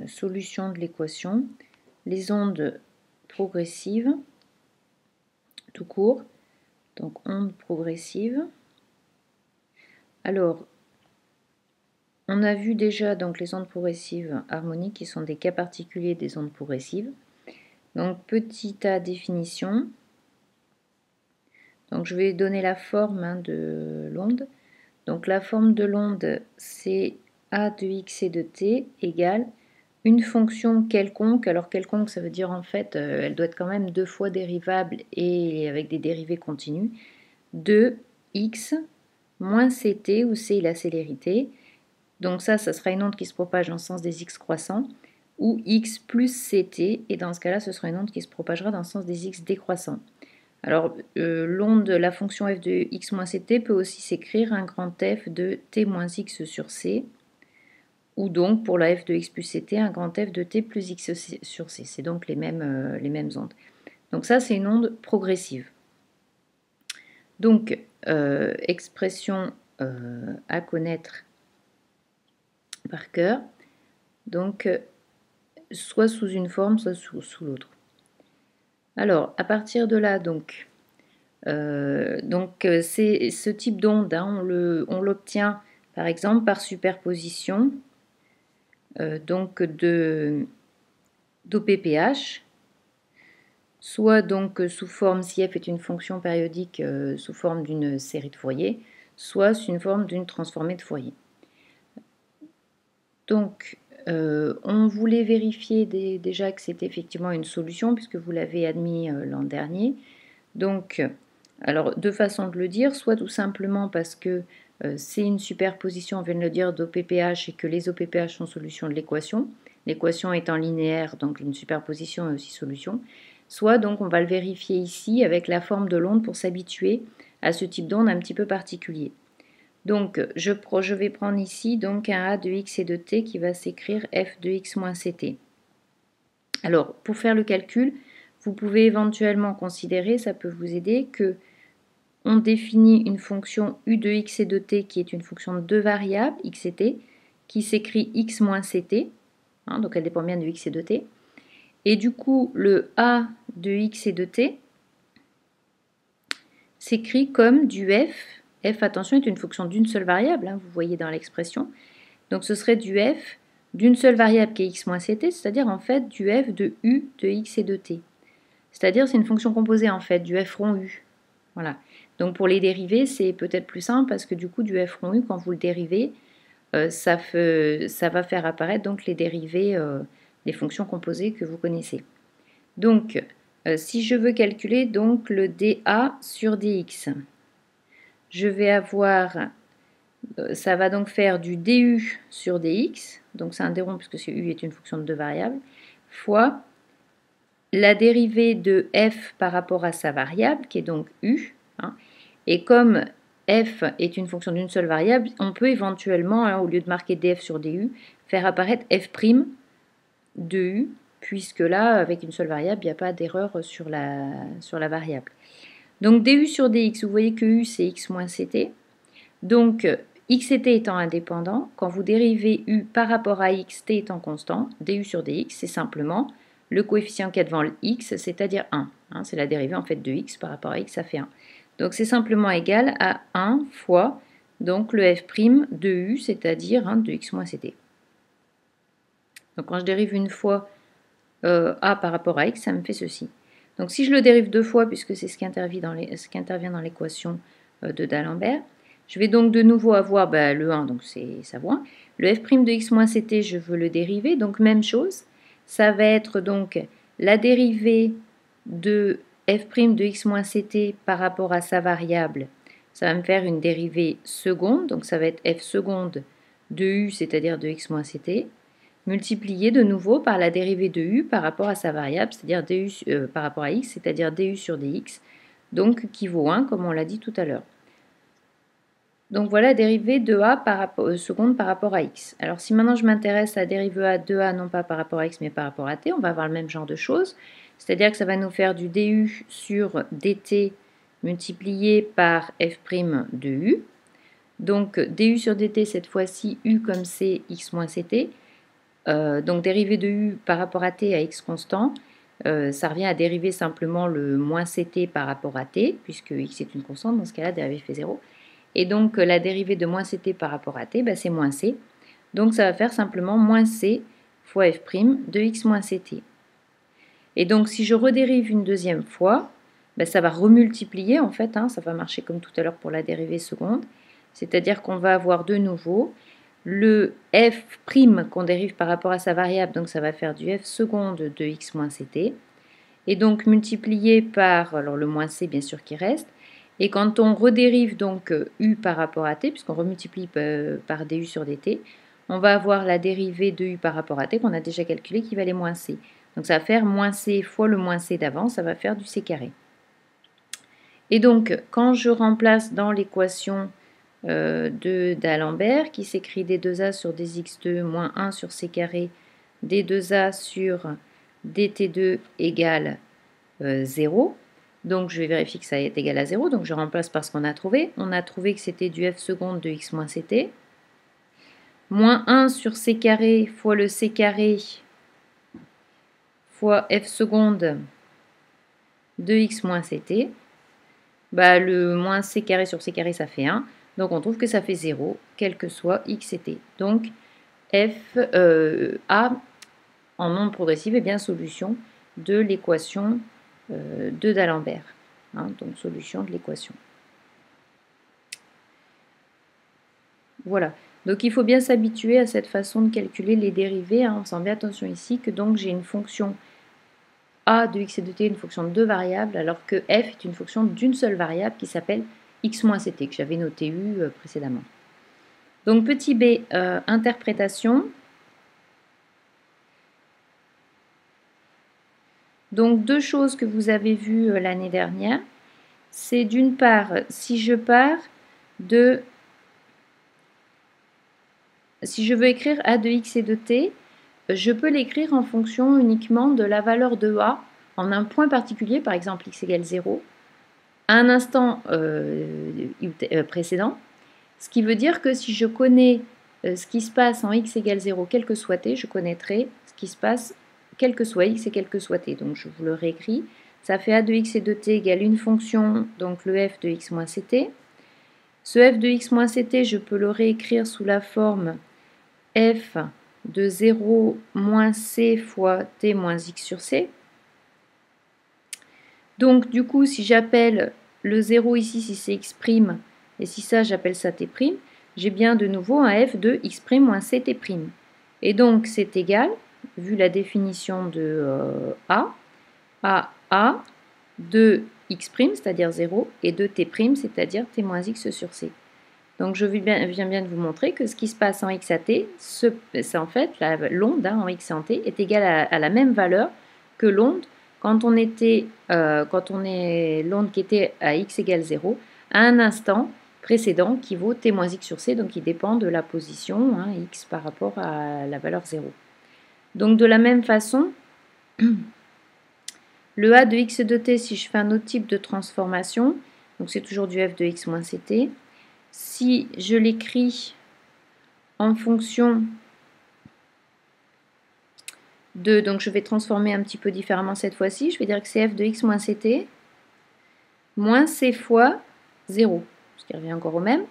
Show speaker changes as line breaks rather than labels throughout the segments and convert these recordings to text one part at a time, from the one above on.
solution de l'équation, les ondes progressives, tout court, donc ondes progressives. Alors, on a vu déjà donc les ondes progressives harmoniques qui sont des cas particuliers des ondes progressives. Donc, petit a définition. Donc, je vais donner la forme de l'onde. Donc, la forme de l'onde, c'est a de x et de t égale une fonction quelconque. Alors, quelconque, ça veut dire en fait, elle doit être quand même 2 fois dérivable et avec des dérivées continues, de x moins ct, où c est la célérité. Donc ça sera une onde qui se propage dans le sens des x croissants, ou x plus ct, et dans ce cas-là, ce sera une onde qui se propagera dans le sens des x décroissants. Alors, l'onde, la fonction f de x moins ct peut aussi s'écrire un grand f de t moins x sur c, ou donc pour la f de x plus ct, un grand f de t plus x sur c. C'est donc les mêmes ondes. Donc ça, c'est une onde progressive. Donc, expression à connaître par cœur, donc soit sous une forme, soit sous l'autre. Alors, à partir de là, c'est ce type d'onde, on l'obtient par exemple par superposition d'OPPH, soit donc sous forme, si f est une fonction périodique, sous forme d'une série de Fourier, soit sous une forme d'une transformée de Fourier. Donc, on voulait vérifier déjà que c'était effectivement une solution, puisque vous l'avez admis l'an dernier. Donc, alors, deux façons de le dire, soit tout simplement parce que c'est une superposition, on vient de le dire, d'OPPH et que les OPPH sont solutions de l'équation. L'équation étant linéaire, donc une superposition est aussi solution. Soit donc on va le vérifier ici avec la forme de l'onde pour s'habituer à ce type d'onde un petit peu particulier. Donc, je vais prendre ici donc un A de x et de t qui va s'écrire f de x moins ct. Alors, pour faire le calcul, vous pouvez éventuellement considérer, ça peut vous aider, que on définit une fonction u de x et de t qui est une fonction de deux variables, x et t, qui s'écrit x moins ct, donc elle dépend bien de x et de t. Et du coup, le a de x et de t s'écrit comme du f. F, attention, est une fonction d'une seule variable, vous voyez dans l'expression. Donc ce serait du f d'une seule variable qui est x moins ct, c'est-à-dire en fait du f de u de x et de t. C'est-à-dire c'est une fonction composée en fait du f rond u. Voilà. Donc pour les dérivés, c'est peut-être plus simple parce que du coup du f rond u, quand vous le dérivez, ça va faire apparaître donc les dérivés des fonctions composées que vous connaissez. Donc si je veux calculer donc le dA sur dx, je vais avoir, ça va donc faire du du sur dx, donc c'est un dérond puisque u est une fonction de deux variables, fois la dérivée de f par rapport à sa variable, qui est donc u, et comme f est une fonction d'une seule variable, on peut éventuellement, au lieu de marquer df sur du, faire apparaître f' de u, puisque là, avec une seule variable, il n'y a pas d'erreur sur la variable. Donc du sur dx, vous voyez que u c'est x moins ct. Donc x et t étant indépendants, quand vous dérivez u par rapport à x, t étant constant, du sur dx, c'est simplement le coefficient qui est devant le x, c'est-à-dire 1. C'est la dérivée en fait de x par rapport à x, ça fait 1. Donc c'est simplement égal à 1 fois donc le f' de u, c'est-à-dire de x moins ct. Donc quand je dérive une fois a par rapport à x, ça me fait ceci. Donc si je le dérive deux fois, puisque c'est ce qui intervient dans l'équation de D'Alembert, je vais donc de nouveau avoir le 1, donc ça vaut 1. Le f' de x moins ct, je veux le dériver, donc même chose. Ça va être donc la dérivée de f' de x moins ct par rapport à sa variable. Ça va me faire une dérivée seconde, donc ça va être f seconde de u, c'est-à-dire de x moins ct, multiplié de nouveau par la dérivée de u par rapport à sa variable, c'est-à-dire du par rapport à x, c'est-à-dire du sur dx, donc qui vaut 1, comme on l'a dit tout à l'heure. Donc voilà la dérivée de a seconde par rapport à x. Alors si maintenant je m'intéresse à la dérivée de a non pas par rapport à x mais par rapport à t, on va avoir le même genre de choses, c'est-à-dire que ça va nous faire du du sur dt multiplié par f' de u. Donc du sur dt, cette fois-ci u comme c, x moins ct, Donc dérivé de u par rapport à t à x constant, ça revient à dériver simplement le moins ct par rapport à t, puisque x est une constante, dans ce cas-là, dérivé fait 0. Et donc la dérivée de moins ct par rapport à t, bah, c'est moins c. Donc ça va faire simplement moins c fois f' de x moins ct. Et donc si je redérive une deuxième fois, bah, ça va remultiplier en fait, hein, ça va marcher comme tout à l'heure pour la dérivée seconde. C'est-à-dire qu'on va avoir de nouveau le f' qu'on dérive par rapport à sa variable, donc ça va faire du f seconde de x moins ct. Et donc multiplié par, alors le moins c bien sûr qui reste, et quand on redérive donc u par rapport à t, puisqu'on remultiplie par du sur dt, on va avoir la dérivée de u par rapport à t qu'on a déjà calculé qui valait moins c. Donc ça va faire moins c fois le moins c d'avant, ça va faire du c carré. Et donc quand je remplace dans l'équation d'Alembert, qui s'écrit d2a sur dx2 moins 1 sur c carré, d2a sur dt2 égale 0. Donc je vais vérifier que ça est égal à 0. Donc je remplace par ce qu'on a trouvé. On a trouvé que c'était du f seconde de x moins ct. Moins 1 sur c carré fois le c carré fois f seconde de x moins ct. Bah, le moins c carré sur c carré, ça fait 1. Donc on trouve que ça fait 0, quel que soit x et t. Donc f a en nombre progressif est bien solution de l'équation de d'Alembert. Hein, donc solution de l'équation. Voilà. Donc il faut bien s'habituer à cette façon de calculer les dérivées. Hein. On s'en fait attention ici que donc j'ai une fonction a de x et de t, une fonction de deux variables, alors que f est une fonction d'une seule variable qui s'appelle x moins ct, que j'avais noté u précédemment. Donc petit b, interprétation. Donc deux choses que vous avez vues l'année dernière, c'est d'une part, si je veux écrire a de x et de t, je peux l'écrire en fonction uniquement de la valeur de a en un point particulier, par exemple x égale 0, à un instant précédent, ce qui veut dire que si je connais ce qui se passe en x égale 0, quel que soit t, je connaîtrai ce qui se passe quel que soit x et quel que soit t. Donc je vous le réécris. Ça fait a de x et de t égale une fonction, donc le f de x moins ct. Ce f de x moins ct, je peux le réécrire sous la forme f de 0 moins c fois t moins x sur c. Donc du coup, si j'appelle le 0 ici, si c'est x', et si ça, j'appelle ça t', j'ai bien de nouveau un f de x' moins ct'. Et donc c'est égal, vu la définition de a, à a de x', c'est-à-dire 0, et de t', c'est-à-dire t moins x sur c. Donc je viens bien de vous montrer que ce qui se passe en x à t, c'est en fait l'onde en x et en t est égale à la même valeur que l'onde quand on est l'onde qui était à x égale 0 à un instant précédent qui vaut t moins x sur c, donc qui dépend de la position x par rapport à la valeur 0. Donc de la même façon, le a de x de t, si je fais un autre type de transformation, donc c'est toujours du f de x moins ct, si je l'écris en fonction de, donc je vais transformer un petit peu différemment cette fois-ci, je vais dire que c'est f de x moins ct moins c fois 0, ce qui revient encore au même.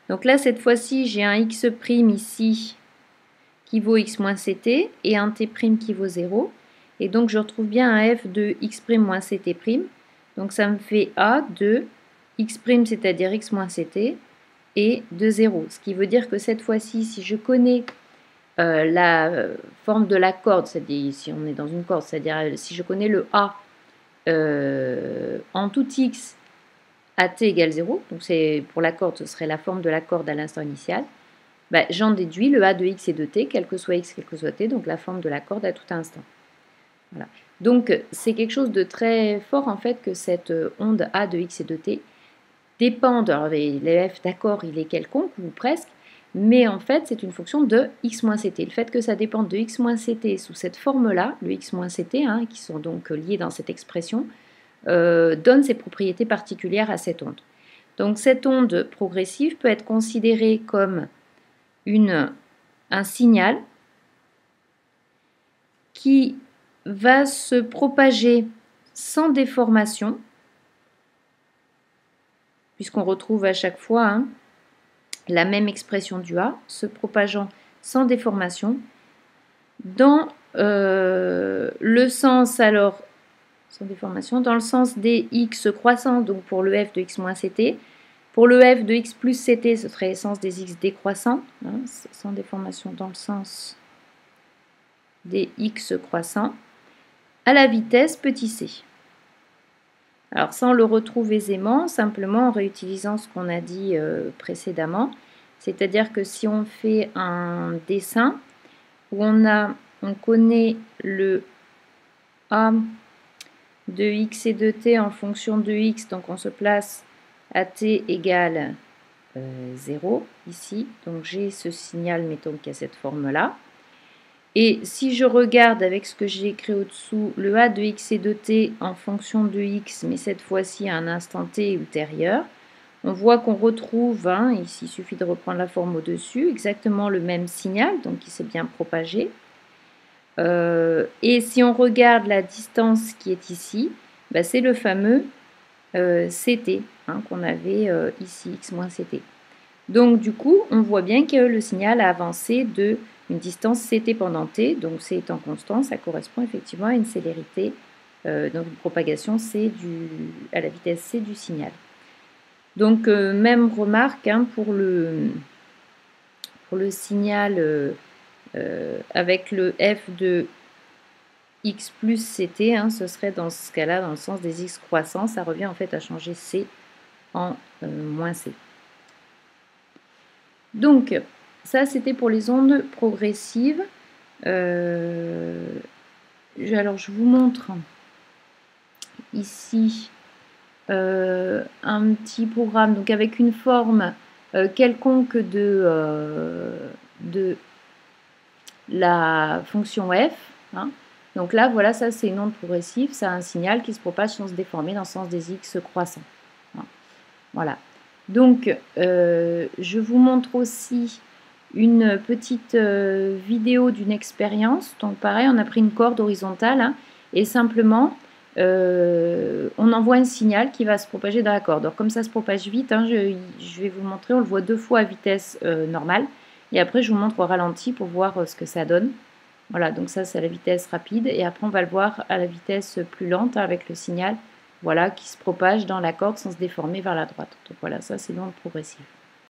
Donc là, cette fois-ci, j'ai un x' ici qui vaut x moins ct et un t' qui vaut 0. Et donc, je retrouve bien un f de x' moins ct'. Donc, ça me fait a de x', c'est-à-dire x moins ct, et de 0. Ce qui veut dire que cette fois-ci, si je connais la forme de la corde, c'est-à-dire si on est dans une corde, c'est-à-dire si je connais le a en tout x à t égale 0, donc pour la corde, ce serait la forme de la corde à l'instant initial, bah, j'en déduis le a de x et de t, quel que soit x, quel que soit t, donc la forme de la corde à tout instant. Voilà. Donc c'est quelque chose de très fort en fait que cette onde a de x et de t dépendent, alors le f d'accord il est quelconque ou presque, mais en fait c'est une fonction de x moins ct. Le fait que ça dépende de x moins ct sous cette forme-là, le x moins ct, qui sont donc liés dans cette expression, donne ses propriétés particulières à cette onde. Donc cette onde progressive peut être considérée comme un signal qui va se propager sans déformation, puisqu'on retrouve à chaque fois hein, la même expression du A, se propageant sans déformation, dans le sens, alors, sans déformation, dans le sens des x croissants, donc pour le f de x moins ct. Pour le f de x plus ct, ce serait le sens des x décroissants, hein, sans déformation dans le sens des x croissants, à la vitesse petit c. Alors ça, on le retrouve aisément, simplement en réutilisant ce qu'on a dit précédemment. C'est-à-dire que si on fait un dessin où on connaît le a de x et de t en fonction de x, donc on se place à t égale 0 ici, donc j'ai ce signal, mettons qu'il y a cette forme-là. Et si je regarde avec ce que j'ai écrit au-dessous, le a de x et de t en fonction de x, mais cette fois-ci à un instant t ultérieur, on voit qu'on retrouve, hein, ici il suffit de reprendre la forme au-dessus, exactement le même signal, donc qui s'est bien propagé. Et si on regarde la distance qui est ici, bah, c'est le fameux ct hein, qu'on avait ici, x moins ct. Donc du coup, on voit bien que le signal a avancé de une distance ct pendant t, donc c étant constant, ça correspond effectivement à une célérité, donc une propagation à la vitesse c du signal. Donc même remarque hein, pour le signal avec le f de x plus ct, hein, ce serait dans ce cas-là dans le sens des x croissants, ça revient en fait à changer c en moins c. Donc, ça, c'était pour les ondes progressives. Alors, je vous montre ici un petit programme donc avec une forme quelconque de la fonction f. Hein. Donc là, voilà, ça, c'est une onde progressive. Ça a un signal qui se propage sans se déformer dans le sens des x croissants. Hein. Voilà. Donc, je vous montre aussi une petite vidéo d'une expérience. Donc, pareil, on a pris une corde horizontale hein, et simplement, on envoie un signal qui va se propager dans la corde. Alors, comme ça se propage vite, hein, je vais vous montrer, on le voit 2 fois à vitesse normale. Et après, je vous montre au ralenti pour voir ce que ça donne. Voilà, donc ça, c'est à la vitesse rapide. Et après, on va le voir à la vitesse plus lente hein, avec le signal. Voilà, qui se propage dans la corde sans se déformer vers la droite. Donc voilà, ça c'est l'onde progressive.